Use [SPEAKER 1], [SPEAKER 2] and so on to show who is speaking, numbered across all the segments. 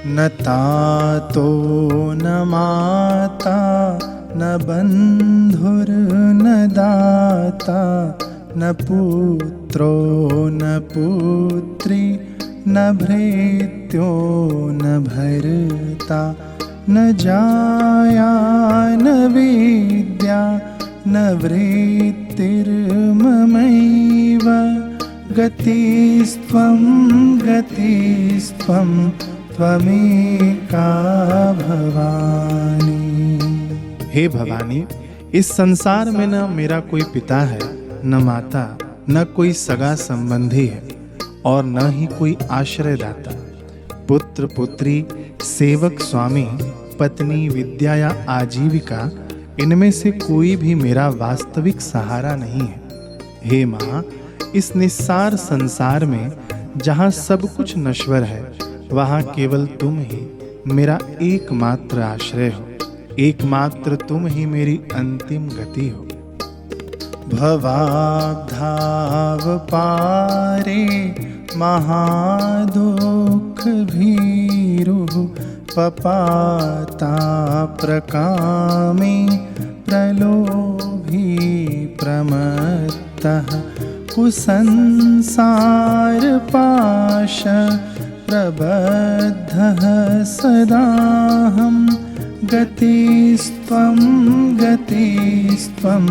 [SPEAKER 1] न तातो न माता न बन्धुर्न दाता न पुत्रो न पुत्री न भृत्यो न भर्ता न जाया न विद्या न वृत्तिर्ममैव गतिस्त्वं गतिस्त्वं त्वमेका भवानी। हे भवानी, इस संसार में न मेरा कोई पिता है, न माता, न कोई सगा संबंधी है और न ही कोई आश्रयदाता। पुत्र पुत्री, सेवक स्वामी, पत्नी, विद्या या आजीविका, इनमें से कोई भी मेरा वास्तविक सहारा नहीं है। हे माँ, इस निस्सार संसार में जहाँ सब कुछ नश्वर है, वहाँ केवल तुम ही मेरा एकमात्र आश्रय हो। एकमात्र तुम ही मेरी अंतिम गति हो। भवाब्धाव पारे महादुःख भीरुः पपाता प्रकामे प्रलोभी प्रमत्तः कुसंसार पाश प्रबद्धः सदाहं गतिस्त्वं गतिस्त्वं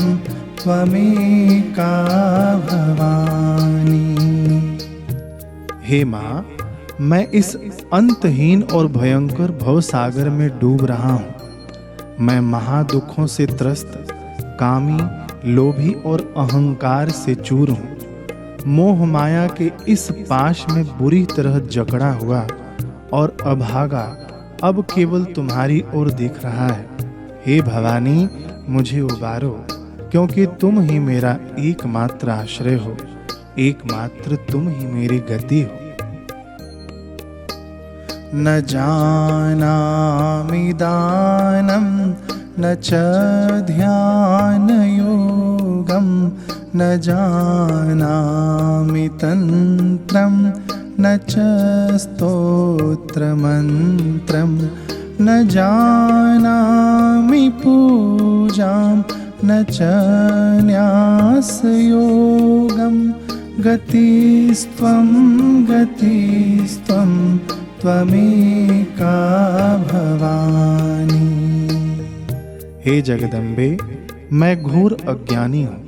[SPEAKER 1] त्वमेका भवानी। हे माँ, मैं इस अंतहीन और भयंकर भवसागर में डूब रहा हूँ। मैं महादुखों से त्रस्त, कामी, लोभी और अहंकार से चूर हूँ। मोह माया के इस पाश में बुरी तरह जकड़ा हुआ और अभागा अब केवल तुम्हारी ओर देख रहा है। हे भवानी, मुझे उबारो, क्योंकि तुम ही मेरा एकमात्र आश्रय हो। एकमात्र तुम ही मेरी गति हो। न जानामि दानं न च ध्यानयोगं न जानामि तन्त्रं न च स्तोत्रमन्त्रं न जानामि पूजां न च न्यासयोगं गतिस्त्वं गतिस्त्वं त्वमेका भवानी। हे जगदम्बे, मैं घोर अज्ञानी हूँ।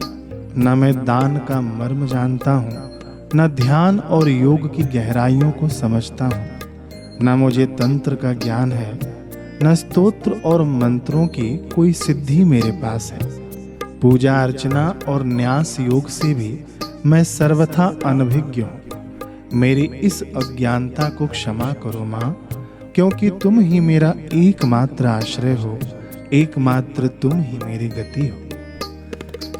[SPEAKER 1] न मैं दान का मर्म जानता हूँ, न ध्यान और योग की गहराइयों को समझता हूँ, न मुझे तंत्र का ज्ञान है, न स्तोत्र और मंत्रों की कोई सिद्धि मेरे पास है। पूजा अर्चना और न्यास योग से भी मैं सर्वथा अनभिज्ञ हूँ। मेरी इस अज्ञानता को क्षमा करो माँ, क्योंकि तुम ही मेरा एकमात्र आश्रय हो। एकमात्र तुम ही मेरी गति हो।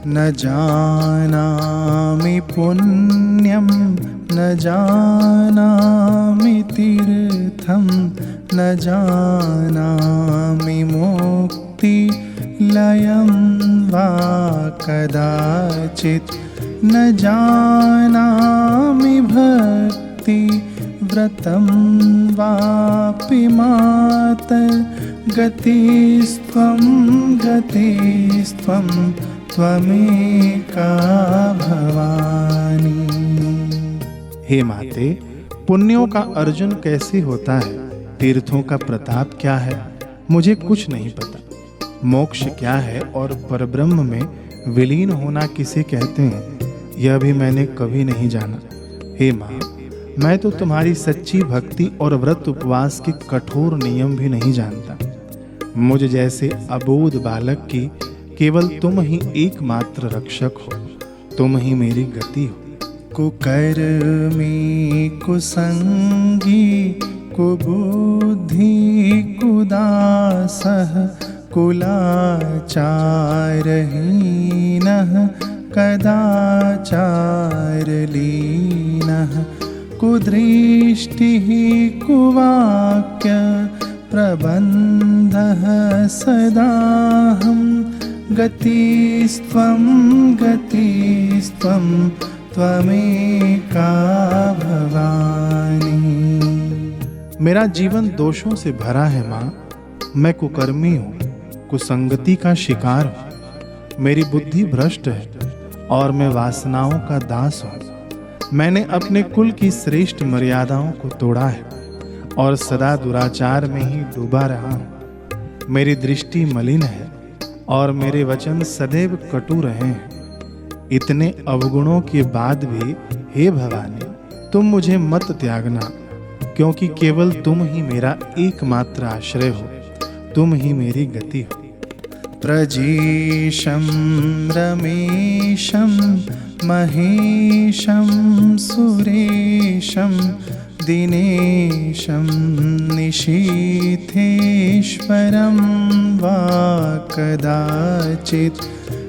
[SPEAKER 1] न जानामि पुण्यं न जानामि तीर्थं न जानामि मुक्ति लयं वा कदाचित् न जानामि भक्ति व्रतं वापि मातर् गतिस्त्वं गतिस्त्वं त्वमेका भवानी। हे माते, पुण्यों का अर्जन कैसे होता है, तीर्थों का प्रताप क्या है, मुझे कुछ नहीं पता। मोक्ष क्या है और परब्रह्म में विलीन होना किसे कहते हैं, यह भी मैंने कभी नहीं जाना। हे माँ, मैं तो तुम्हारी सच्ची भक्ति और व्रत उपवास के कठोर नियम भी नहीं जानता। मुझ जैसे अबोध बालक की केवल तुम ही एकमात्र रक्षक हो। तुम ही मेरी गति हो। कुकर्मी कुसंगी कुबुद्धि कुदासः कुलाचारहीनः कदाचारलीनः कुदृष्टिः कुवाक्य प्रबन्धः सदाहं गतिस्त्वं गतिस्त्वं त्वमेका भवानी। मेरा जीवन दोषों से भरा है माँ। मैं कुकर्मी हूँ, कुसंगति का शिकार हूँ। मेरी बुद्धि भ्रष्ट है और मैं वासनाओं का दास हूँ। मैंने अपने कुल की श्रेष्ठ मर्यादाओं को तोड़ा है और सदा दुराचार में ही डूबा रहा हूँ। मेरी दृष्टि मलिन है और मेरे वचन सदैव कटु रहे हैं। इतने अवगुणों के बाद भी हे भवानी, तुम मुझे मत त्यागना, क्योंकि केवल तुम ही मेरा एकमात्र आश्रय हो, तुम ही मेरी गति हो। प्रजेशं रमेशं महेशं सुरेशं दिनेशं निशीथेश्वरं वा कदाचित्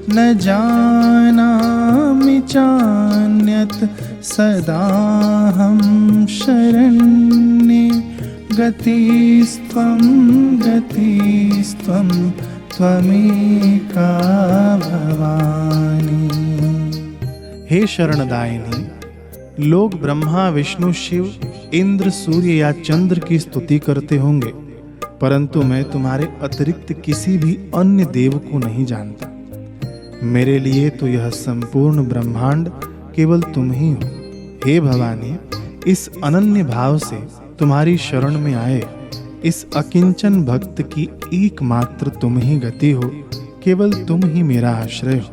[SPEAKER 1] न जानामि चान्यत् सदाहं शरण्ये गतिस्त्वं गतिस्त्वं त्वमेका भवानी। हे शरणदायिनी, लोग ब्रह्मा विष्णु शिव इंद्र सूर्य या चंद्र की स्तुति करते होंगे, परंतु मैं तुम्हारे अतिरिक्त किसी भी अन्य देव को नहीं जानता। मेरे लिए तो यह संपूर्ण ब्रह्मांड केवल तुम ही हो। हे भवानी, इस अनन्य भाव से तुम्हारी शरण में आए इस अकिंचन भक्त की एकमात्र तुम ही गति हो, केवल तुम ही मेरा आश्रय हो।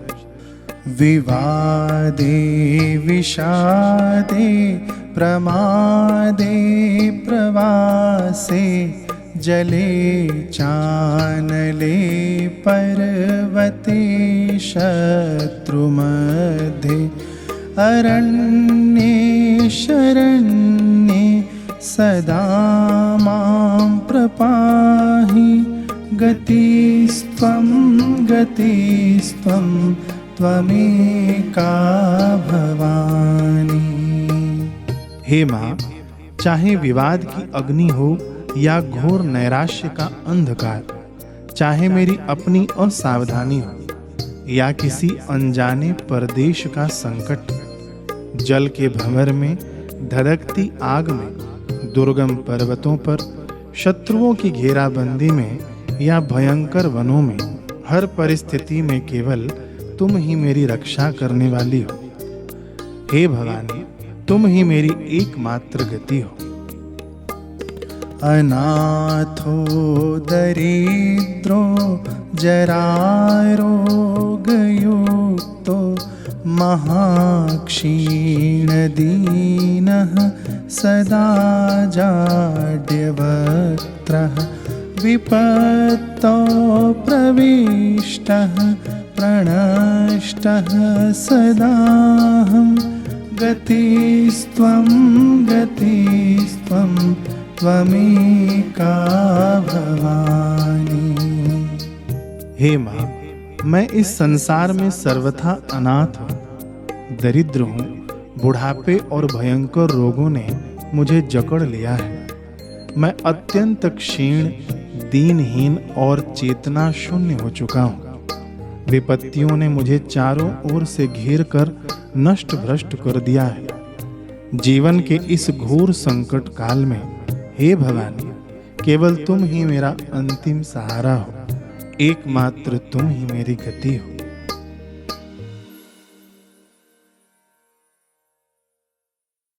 [SPEAKER 1] विवादे विषादे प्रमादे प्रवासे जले चानले पर्वते शत्रुमध्ये अरण्ये शरण्ये सदा मां प्रपाहि गतिस्त्वं गतिस्त्वं त्वमेका भवानी। हे माँ, चाहे विवाद की अग्नि हो या घोर नैराश्य का अंधकार, चाहे मेरी अपनी असावधानी हो या किसी अनजाने परदेश का संकट, जल के भंवर में, धधकती आग में, दुर्गम पर्वतों पर, शत्रुओं की घेराबंदी में या भयंकर वनों में, हर परिस्थिति में केवल तुम ही मेरी रक्षा करने वाली हो। हे भवानी, तुम ही मेरी एकमात्र गति हो। अनाथो दरिद्रो जरारोगयुक्तो महाक्षीणदीनः सदा जाड्यवक्त्रः विपत्तो प्रविष्टः प्रणष्टः सदाहं गतिस्त्वं गतिस्त्वं त्वमेका भवानी। हे माँ, मैं इस संसार में सर्वथा अनाथ हूँ, दरिद्र हूँ। बुढ़ापे और भयंकर रोगों ने मुझे जकड़ लिया है। मैं अत्यंत क्षीण, दीनहीन और चेतना शून्य हो चुका हूँ। विपत्तियों ने मुझे चारों ओर से घेर कर नष्ट भ्रष्ट कर दिया है। जीवन के इस घोर संकट काल में हे भवानी, केवल तुम ही मेरा अंतिम सहारा हो, एकमात्र तुम ही मेरी गति हो।